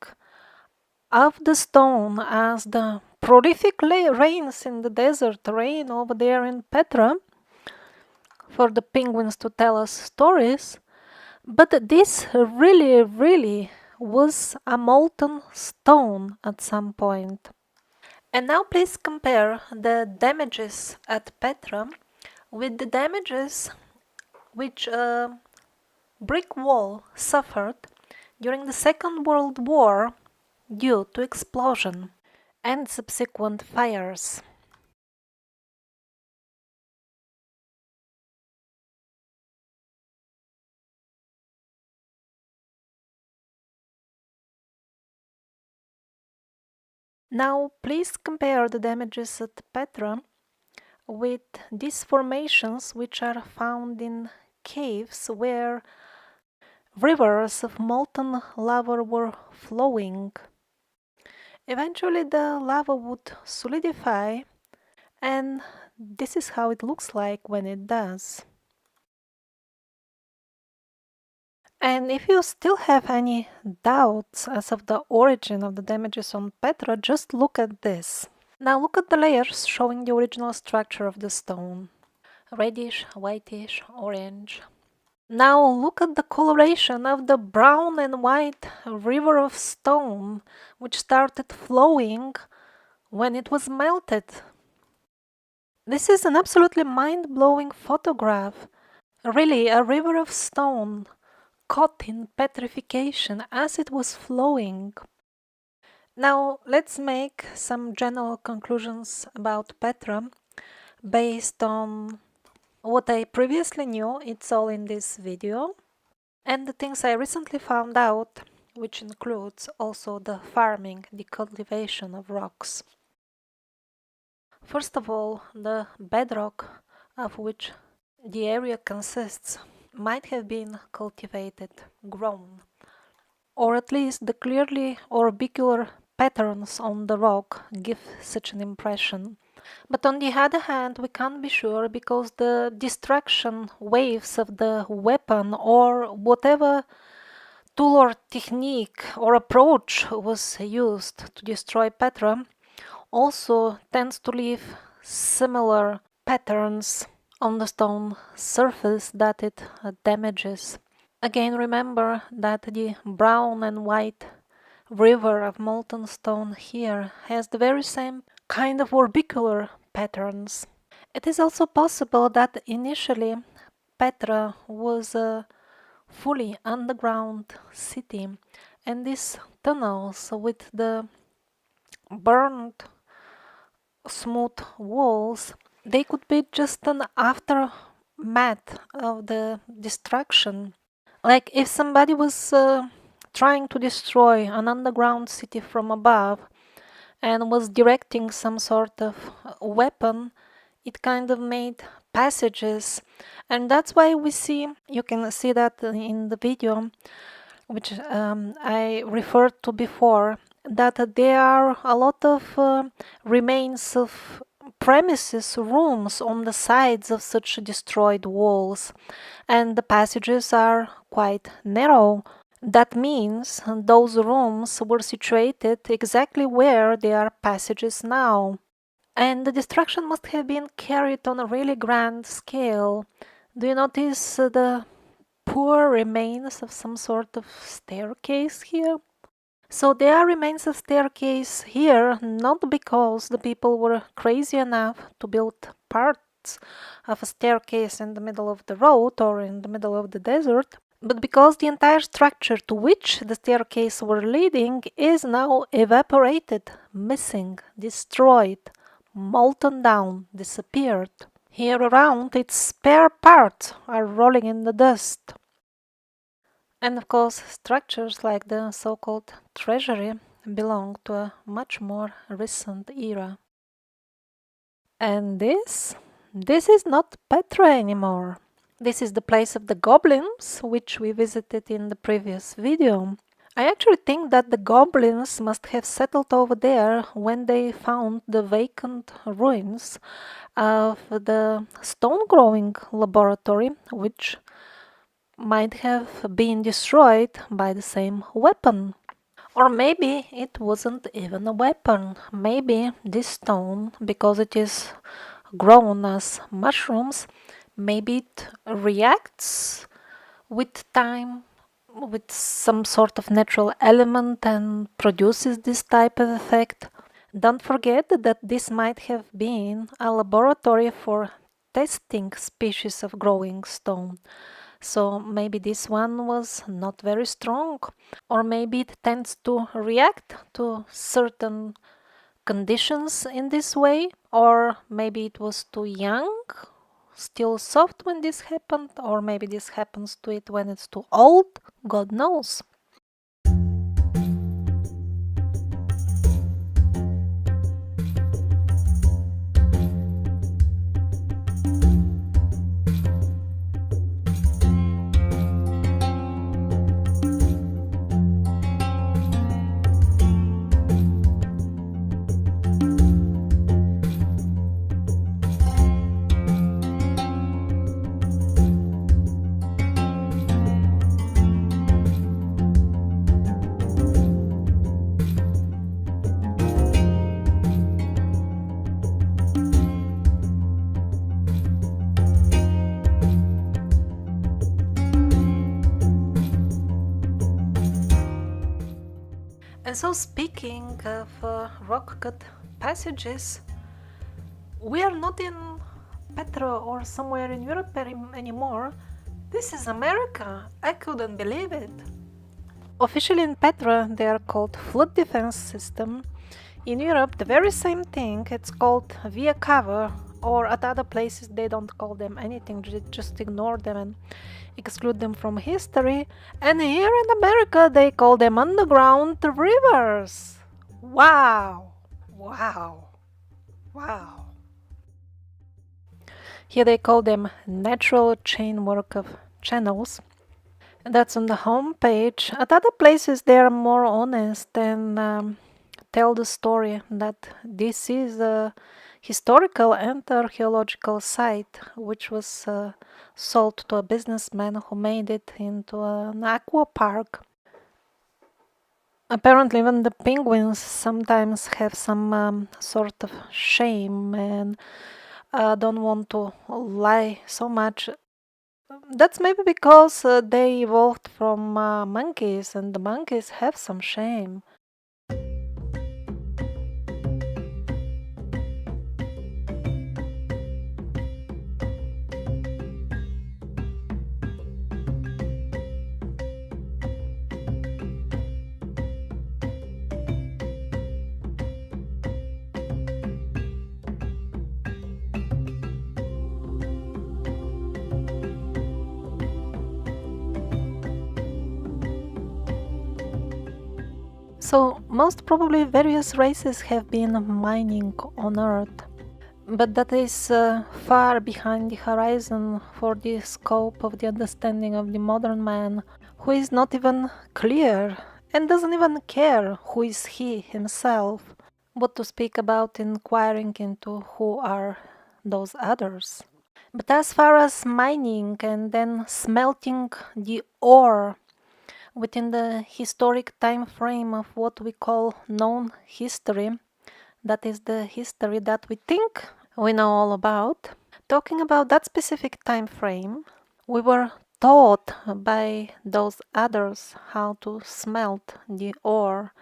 of the stone as the prolific rains in the desert rain over there in Petra for the penguins to tell us stories, but this really was a molten stone at some point. And now please compare the damages at Petra with the damages which a brick wall suffered during the Second World War due to explosion and subsequent fires. Now please compare the damages at Petra with these formations which are found in caves where rivers of molten lava were flowing. Eventually the lava would solidify, and this is how it looks like when it does. And if you still have any doubts as of the origin of the damages on Petra, just look at this. Now look at the layers showing the original structure of the stone. Reddish, whitish, orange. Now look at the coloration of the brown and white river of stone, which started flowing when it was melted. This is an absolutely mind-blowing photograph. Really, a river of stone caught in petrification as it was flowing. Now let's make some general conclusions about Petra based on what I previously knew. It's all in this video, and the things I recently found out, which includes also the farming, the cultivation of rocks. First of all, the bedrock of which the area consists might have been cultivated, grown, or at least the clearly orbicular patterns on the rock give such an impression. But on the other hand, we can't be sure because the destruction waves of the weapon or whatever tool or technique or approach was used to destroy Petra also tends to leave similar patterns on the stone surface that it damages. Again, remember that the brown and white river of molten stone here has the very same kind of orbicular patterns. It is also possible that initially Petra was a fully underground city, and these tunnels with the burned smooth walls, they could be just an aftermath of the destruction. Like if somebody was trying to destroy an underground city from above and was directing some sort of weapon, it kind of made passages, and that's why we see, you can see that in the video which I referred to before, that there are a lot of remains of premises rooms on the sides of such destroyed walls, and the passages are quite narrow. That means those rooms were situated exactly where there are passages now. And the destruction must have been carried on a really grand scale. Do you notice the poor remains of some sort of staircase here? So there are remains of staircase here not because the people were crazy enough to build parts of a staircase in the middle of the road or in the middle of the desert, but because the entire structure to which the staircase were leading is now evaporated, missing, destroyed, molten down, disappeared. Here around, its spare parts are rolling in the dust. And of course, structures like the so-called treasury belong to a much more recent era. And this is not Petra anymore. This is the place of the goblins, which we visited in the previous video. I actually think that the goblins must have settled over there when they found the vacant ruins of the stone growing laboratory, which might have been destroyed by the same weapon. Or maybe it wasn't even a weapon. Maybe this stone, because it is grown as mushrooms, maybe it reacts with time with some sort of natural element and produces this type of effect. Don't forget that this might have been a laboratory for testing species of growing stone. So maybe this one was not very strong, or maybe it tends to react to certain conditions in this way, or maybe it was too young, still soft when this happened, or maybe this happens to it when it's too old, God knows. And so, speaking of rock-cut passages, we are not in Petra or somewhere in Europe anymore. This is America. I couldn't believe it. Officially in Petra, they are called flood defense system. In Europe, the very same thing. It's called via cover, or at other places they don't call them anything, just ignore them and exclude them from history. And here in America they call them underground rivers. Wow, wow, wow. Here they call them natural chainwork of channels. And that's on the home page. At other places they are more honest and tell the story that this is a historical and archaeological site which was sold to a businessman who made it into an aqua park. Apparently even the penguins sometimes have some sort of shame and don't want to lie so much. That's maybe because they evolved from monkeys, and the monkeys have some shame. So, most probably various races have been mining on Earth, but that is far behind the horizon for the scope of the understanding of the modern man, who is not even clear and doesn't even care who is he himself. what to speak about inquiring into who are those others. But as far as mining and then smelting the ore within the historic time frame of what we call known history, that is the history that we think we know all about. Talking about that specific time frame, we were taught by those others how to smelt the ore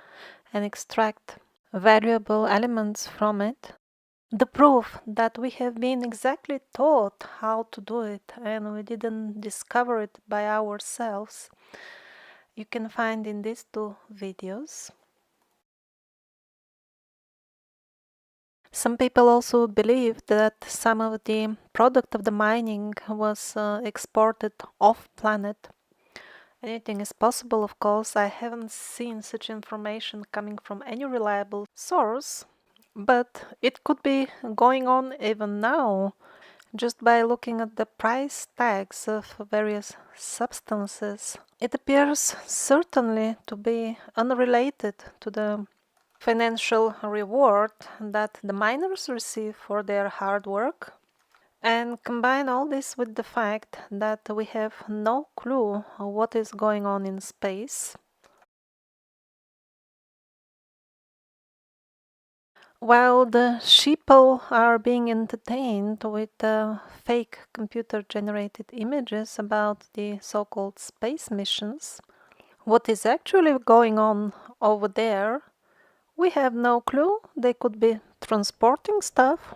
and extract valuable elements from it. The proof that we have been exactly taught how to do it and we didn't discover it by ourselves, you can find in these two videos. Some people also believe that some of the product of the mining was exported off planet. Anything is possible, of course. I haven't seen such information coming from any reliable source, but it could be going on even now, just by looking at the price tags of various substances. It appears certainly to be unrelated to the financial reward that the miners receive for their hard work. And combine all this with the fact that we have no clue what is going on in space. While the sheeple are being entertained with fake computer-generated images about the so-called space missions, what is actually going on over there, we have no clue. They could be transporting stuff.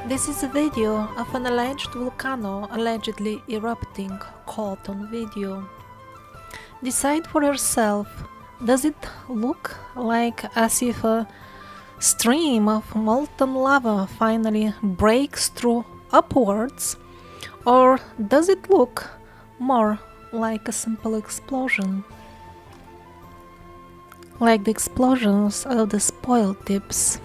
This is a video of an alleged volcano allegedly erupting, caught on video. Decide for yourself, does it look like as if a stream of molten lava finally breaks through upwards, or does it look more like a simple explosion? Like the explosions of the spoil tips